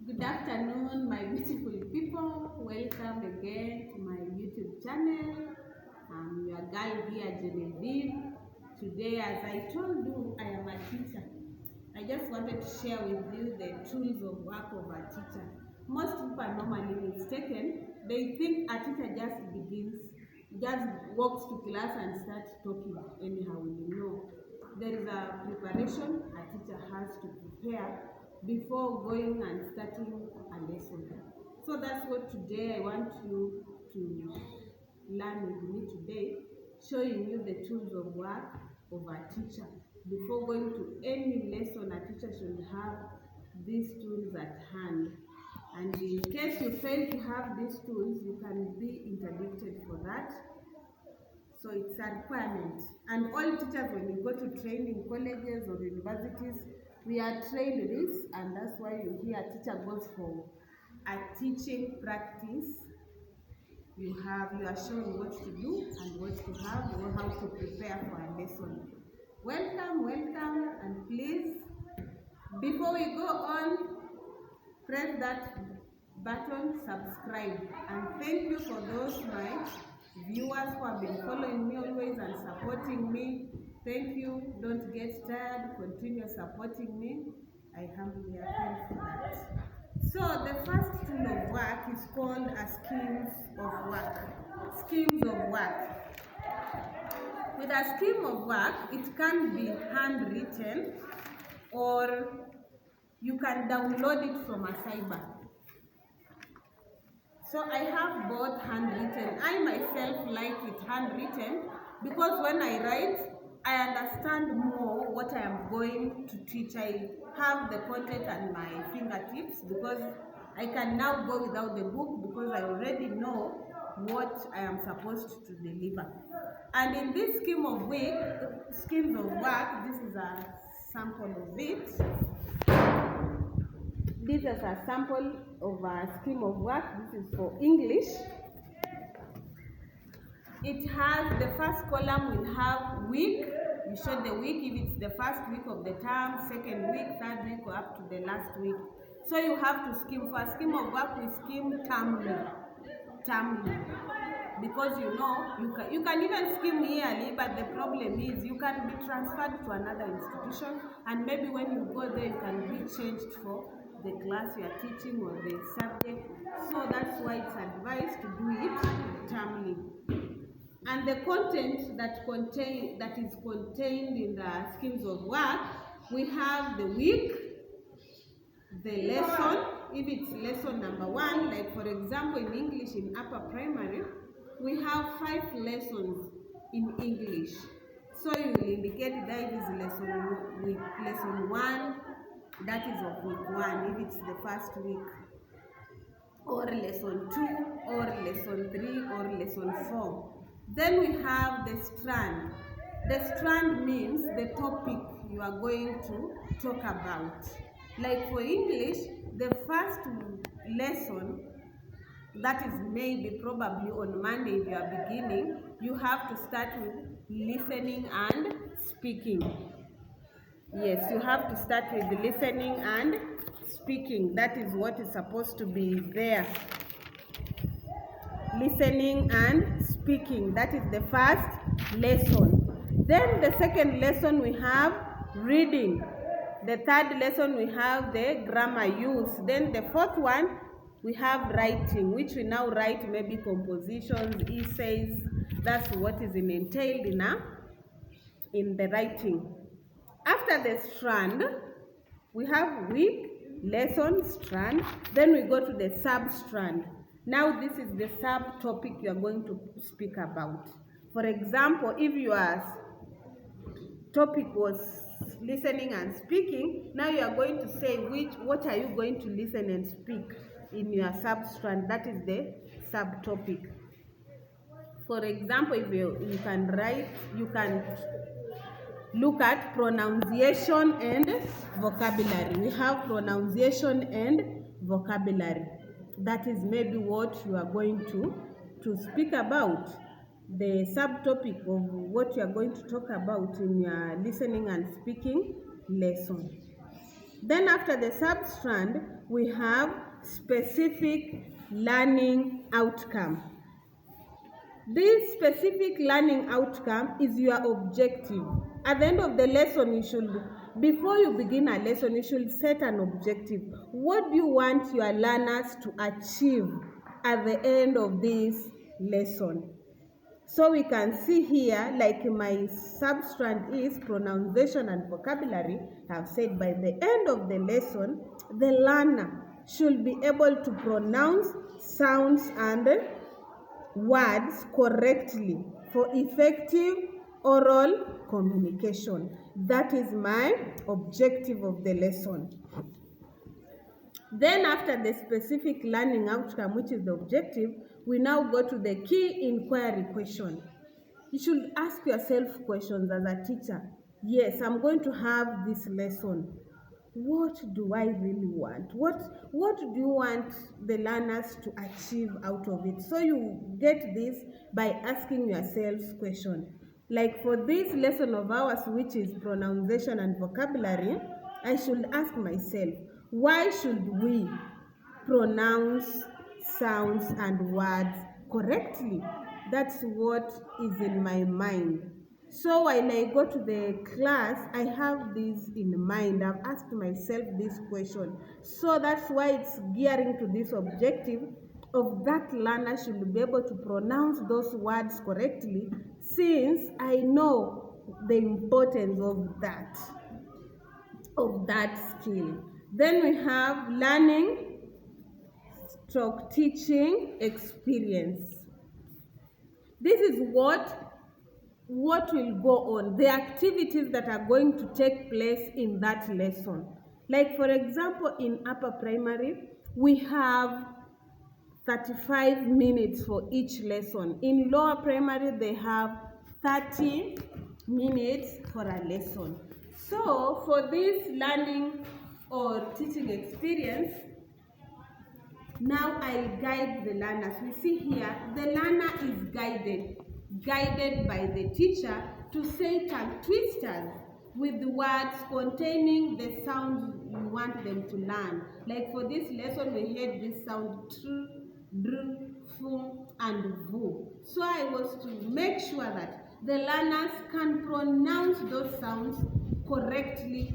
Good afternoon, my beautiful people. Welcome again to my YouTube channel. I'm your girl here, Genevieve. Today, as I told you, I am a teacher. I just wanted to share with you the tools of work of a teacher. Most people are normally mistaken. They think a teacher just walks to class and starts talking anyhow. No. There is a preparation a teacher has to prepare before going and starting a lesson. So that's what today I want you to learn with me today, showing you the tools of work of a teacher. Before going to any lesson, a teacher should have these tools at hand. And in case you fail to have these tools, you can be interdicted for that. So it's a requirement. And all teachers, when you go to training colleges or universities, we are trained this, and that's why you hear a teacher goes for a teaching practice. You are shown what to do and what to have, or how to prepare for a lesson. Welcome, and please, before we go on, press that button, subscribe. And thank you for those my viewers who have been following me always and supporting me. Thank you. Don't get tired. Continue supporting me. I humbly thank for that. So the first tool of work is called a schemes of work. Schemes of work. With a scheme of work, it can be handwritten or you can download it from a cyber. So I have both handwritten. I myself like it handwritten because when I write, I understand more what I am going to teach. I have the content at my fingertips because I can now go without the book because I already know what I am supposed to deliver. And in this schemes of work, this is a sample of it. This is a sample of a scheme of work. This is for English. It has the first column will have week. You show the week if it's the first week of the term, second week, third week, or up to the last week. So you have to scheme. For a scheme of work, we scheme termly. Because you can even scheme yearly, but the problem is you can be transferred to another institution, and maybe when you go there, you can be changed for the class you are teaching or the subject. So that's why it's advised to do it termly. And the content that is contained in the schemes of work, we have the week, the lesson, if it's lesson number 1, like for example in English in upper primary, we have 5 lessons in English. So you will indicate that it is lesson 1, that is of week 1, if it's the first week, or lesson 2, or lesson 3, or lesson 4. Then we have the strand. The strand means the topic you are going to talk about. Like for English, the first lesson, that is maybe probably on Monday if you are beginning, you have to start with listening and speaking. Yes, you have to start with listening and speaking. That is what is supposed to be there. Listening and speaking. That is the first lesson. Then the second lesson we have reading. The third lesson we have the grammar use. Then the fourth one we have writing, which we now write maybe compositions, essays. That's what is entailed in the writing. After the strand, we have week, lesson, strand. Then we go to the sub-strand. Now this is the sub-topic you are going to speak about. For example, if your topic was listening and speaking, now you are going to say what are you going to listen and speak in your sub-strand. That is the sub-topic. For example, if you can write, you can look at pronunciation and vocabulary. We have pronunciation and vocabulary. That is maybe what you are going to speak about. The subtopic of what you are going to talk about in your listening and speaking lesson. Then after the sub-strand, we have specific learning outcome. This specific learning outcome is your objective. At the end of the lesson, before you begin a lesson, you should set an objective. What do you want your learners to achieve at the end of this lesson? So we can see here, like my substrand is pronunciation and vocabulary. I've said by the end of the lesson, the learner should be able to pronounce sounds and words correctly for effective oral communication. That is my objective of the lesson. Then after the specific learning outcome, which is the objective, we now go to the key inquiry question. You should ask yourself questions as a teacher. Yes, I'm going to have this lesson. What do I really want? What do you want the learners to achieve out of it? So you get this by asking yourself questions. Like for this lesson of ours, which is pronunciation and vocabulary, I should ask myself, why should we pronounce sounds and words correctly? That's what is in my mind. So when I go to the class, I have this in mind. I've asked myself this question. So that's why it's gearing to this objective of that learner should be able to pronounce those words correctly, since I know the importance of that skill. Then we have learning stroke teaching experience. This is what will go on, the activities that are going to take place in that lesson. Like for example, in upper primary, we have 35 minutes for each lesson. In lower primary, they have 30 minutes for a lesson. So for this learning or teaching experience, now I'll guide the learners. We see here, the learner is guided by the teacher to say tongue twisters with the words containing the sounds you want them to learn. Like for this lesson, we heard this sound tr, dr, fu, and vu. So I was to make sure that the learners can pronounce those sounds correctly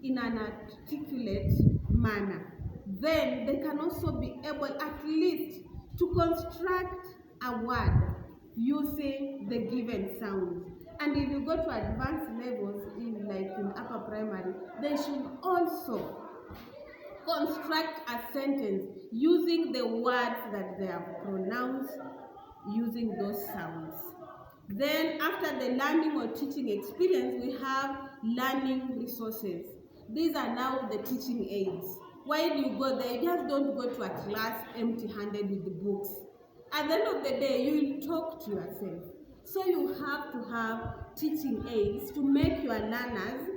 in an articulate manner. Then they can also be able at least to construct a word using the given sounds. And if you go to advanced levels, in upper primary, they should also construct a sentence using the words that they have pronounced using those sounds. Then after the learning or teaching experience, we have learning resources. These are now the teaching aids. While you go there, you just don't go to a class empty-handed with the books. At the end of the day, you will talk to yourself. So you have to have teaching aids to make your learners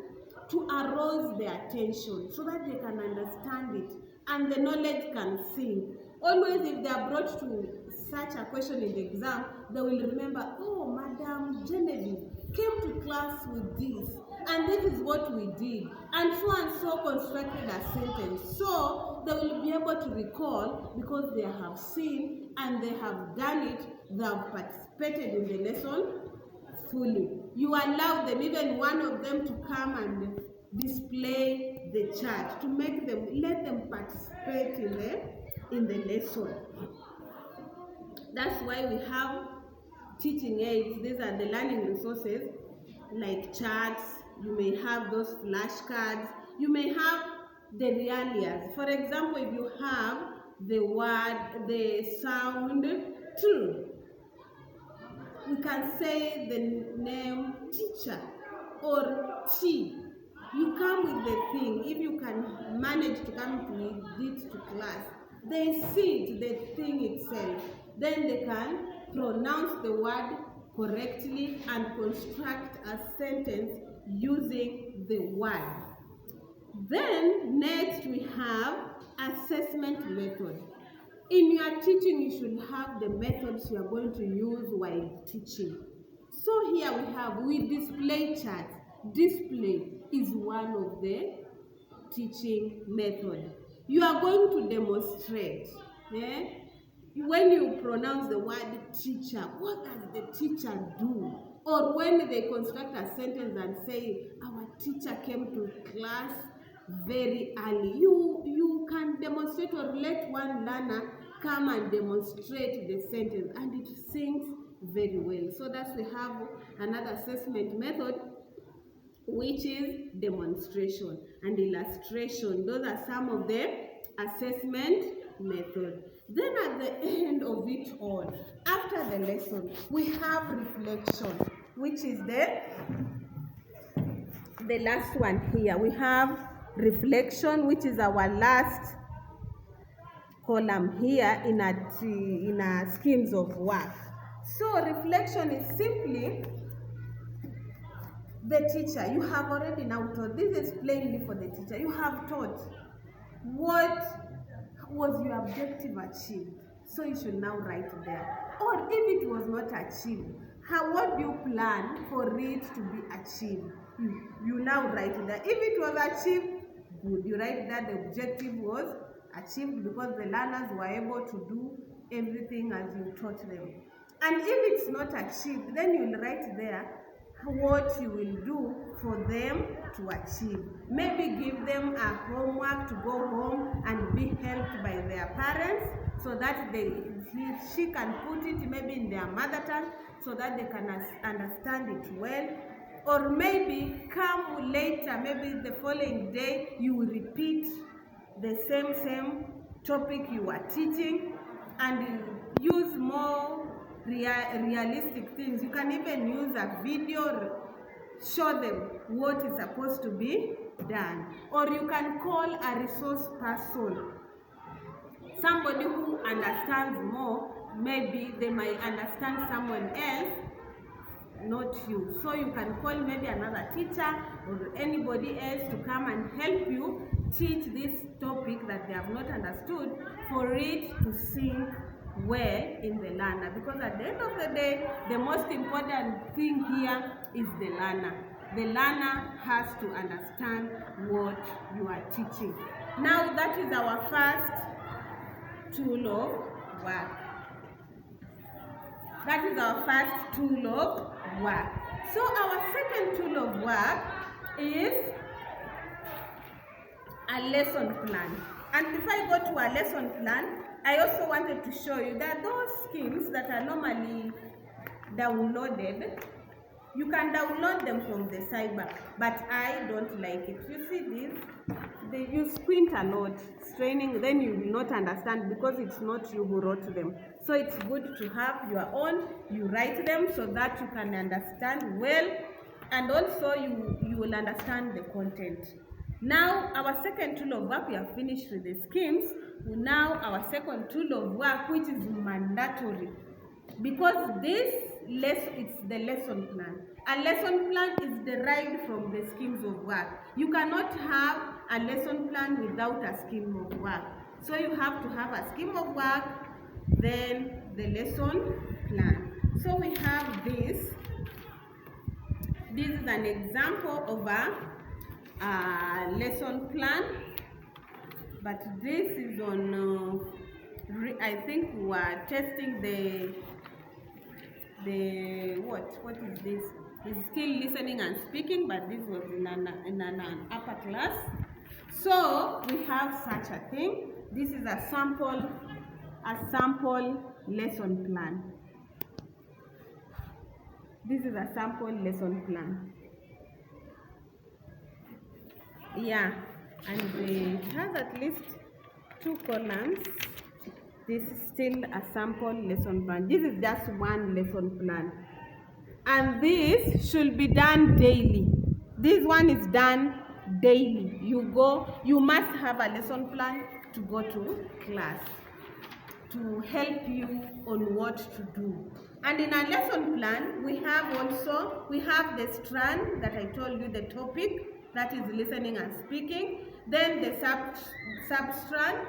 to arouse their attention so that they can understand it and the knowledge can sink. Always if they are brought to such a question in the exam, they will remember, oh, Madam Genevieve came to class with this, and this is what we did, and so constructed a sentence. So they will be able to recall because they have seen and they have done it, they have participated in the lesson fully. You allow them, even one of them, to come and display the chart to let them participate in the lesson. That's why we have teaching aids. These are the learning resources like charts. You may have those flashcards. You may have the realias. For example, if you have the sound true, we can say the name teacher or tea. You come with the thing. If you can manage to come with it to class, they see it, the thing itself. Then they can pronounce the word correctly and construct a sentence using the word. Then next we have assessment method. In your teaching, you should have the methods you are going to use while teaching. So here we display charts. Display is one of the teaching methods. You are going to demonstrate. Yeah? When you pronounce the word teacher, what does the teacher do? Or when they construct a sentence and say, our teacher came to class very early. You can demonstrate, or let one learner come and demonstrate the sentence, and it sings very well. So that's we have another assessment method, which is demonstration and illustration. Those are some of the assessment methods. Then at the end of it all, after the lesson, we have reflection, which is the last one here. We have reflection, which is our last column here in our schemes of work. So reflection is simply the teacher. You have already now taught. This is plainly for the teacher. You have taught what was your objective achieved. So you should now write there. Or if it was not achieved, what do you plan for it to be achieved? You now write there. If it was achieved, good. You write that the objective was achieved because the learners were able to do everything as you taught them. And if it's not achieved, then you'll write there what you will do for them to achieve. Maybe give them a homework to go home and be helped by their parents so that she can put it maybe in their mother tongue so that they can understand it well. Or maybe come later, maybe the following day, you will repeat the same topic you are teaching and use more realistic things. You can even use a video, show them what is supposed to be done. Or you can call a resource person, somebody who understands more. Maybe they might understand someone else, not you. So you can call maybe another teacher or anybody else to come and help you teach this topic that they have not understood, for it to sink well in the learner. Because at the end of the day, the most important thing here is the learner. The learner has to understand what you are teaching. Now that is our first tool of work. That is our first tool of work. So our second tool of work is a lesson plan. And if I go to a lesson plan, I also wanted to show you that those schemes that are normally downloaded, you can download them from the cyber, but I don't like it. You see this? You squint a lot, straining, then you will not understand because it's not you who wrote them. So it's good to have your own, you write them so that you can understand well, and also you will understand the content. Now, our second tool of work, we have finished with the schemes. Now, our second tool of work, which is mandatory, because it's the lesson plan. A lesson plan is derived from the schemes of work. You cannot have a lesson plan without a scheme of work. So you have to have a scheme of work, then the lesson plan. So we have this. This is an example of a lesson plan, but this is on I think we are testing the what is this? It's still listening and speaking, but this was in an upper class. So we have such a thing. This is a sample lesson plan. This is a sample lesson plan. Yeah, and it has at least 2 columns. This is still a sample lesson plan. This is just one lesson plan. And this should be done daily. This one is done daily. You must have a lesson plan to go to class to help you on what to do. And in our lesson plan, we have the strand that I told you, the topic, that is listening and speaking. Then the substrand,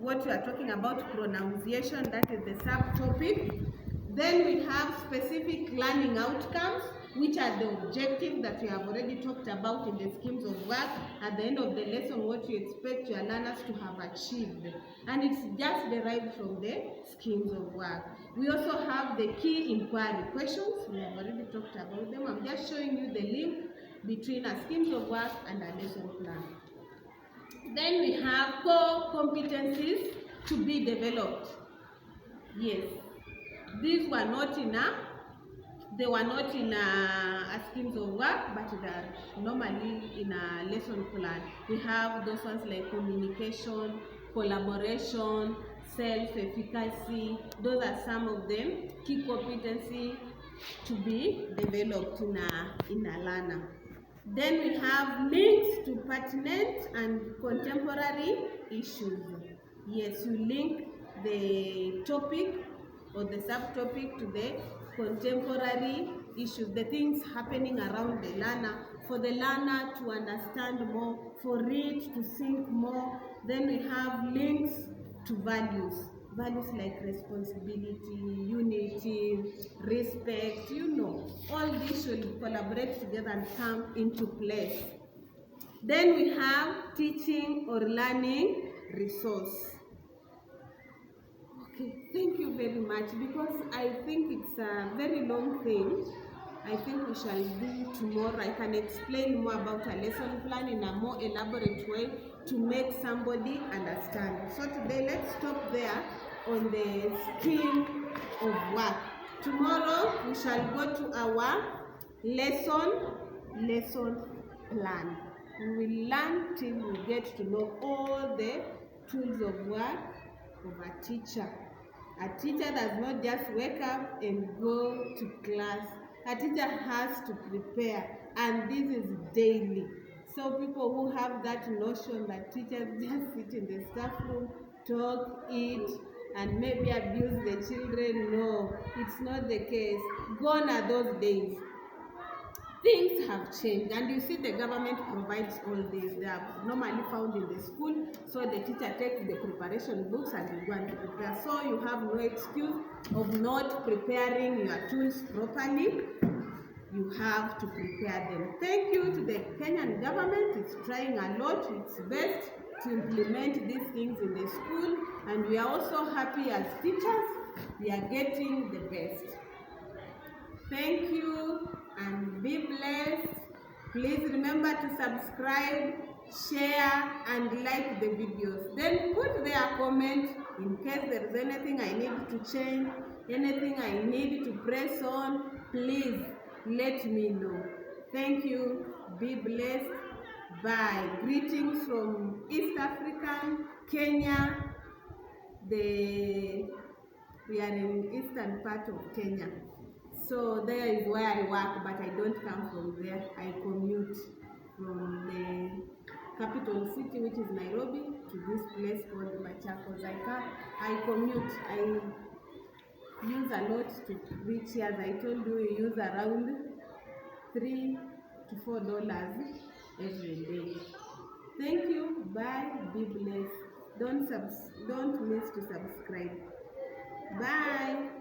what we are talking about, pronunciation, that is the subtopic. Then we have specific learning outcomes, which are the objectives that we have already talked about in the schemes of work. At the end of the lesson, what you expect your learners to have achieved, and it's just derived from the schemes of work. We also have the key inquiry questions. We have already talked about them. I'm just showing you the link between a schemes of work and a lesson plan. Then we have core competencies to be developed. Yes, these were not in a schemes of work, but they are normally in a lesson plan. We have those ones like communication, collaboration, self-efficacy. Those are some of them key competency to be developed in a learner. Then we have links to pertinent and contemporary issues. Yes, you link the topic or the subtopic to the contemporary issues, the things happening around the learner, for the learner to understand more, for it to think more. Then we have links to values like responsibility, unity, respect, all these should collaborate together and come into place. Then we have teaching or learning resource. Okay, thank you very much, because I think it's a very long thing. I think we shall do tomorrow. I can explain more about a lesson plan in a more elaborate way to make somebody understand. So today, let's stop there on the scheme of work. Tomorrow, we shall go to our lesson plan. We will learn till we get to know all the tools of work of a teacher. A teacher does not just wake up and go to class. A teacher has to prepare, and this is daily. So people who have that notion that teachers just sit in the staff room, talk, eat, and maybe abuse the children, no, it's not the case. Gone are those days. Things have changed, and you see the government provides all these. They are normally found in the school, so the teacher takes the preparation books and you go and prepare. So you have no excuse of not preparing your tools properly. You have to prepare them. Thank you to the Kenyan government. It's trying a lot, its best to implement these things in the school, and we are also happy as teachers. We are getting the best. Thank you and be blessed. Please remember to subscribe, share, and like the videos. Then put there a comment in case there is anything I need to change, anything I need to press on. Please let me know. Thank you. Be blessed. Bye. Greetings from East Africa, Kenya. We are in eastern part of Kenya. So there is where I work, but I don't come from there. I commute from the capital city, which is Nairobi, to this place called Machakos. I commute. I use a lot to reach here. As I told you, we use around $3 to $4 every day. Thank you. Bye. Be blessed. Don't miss to subscribe. Bye.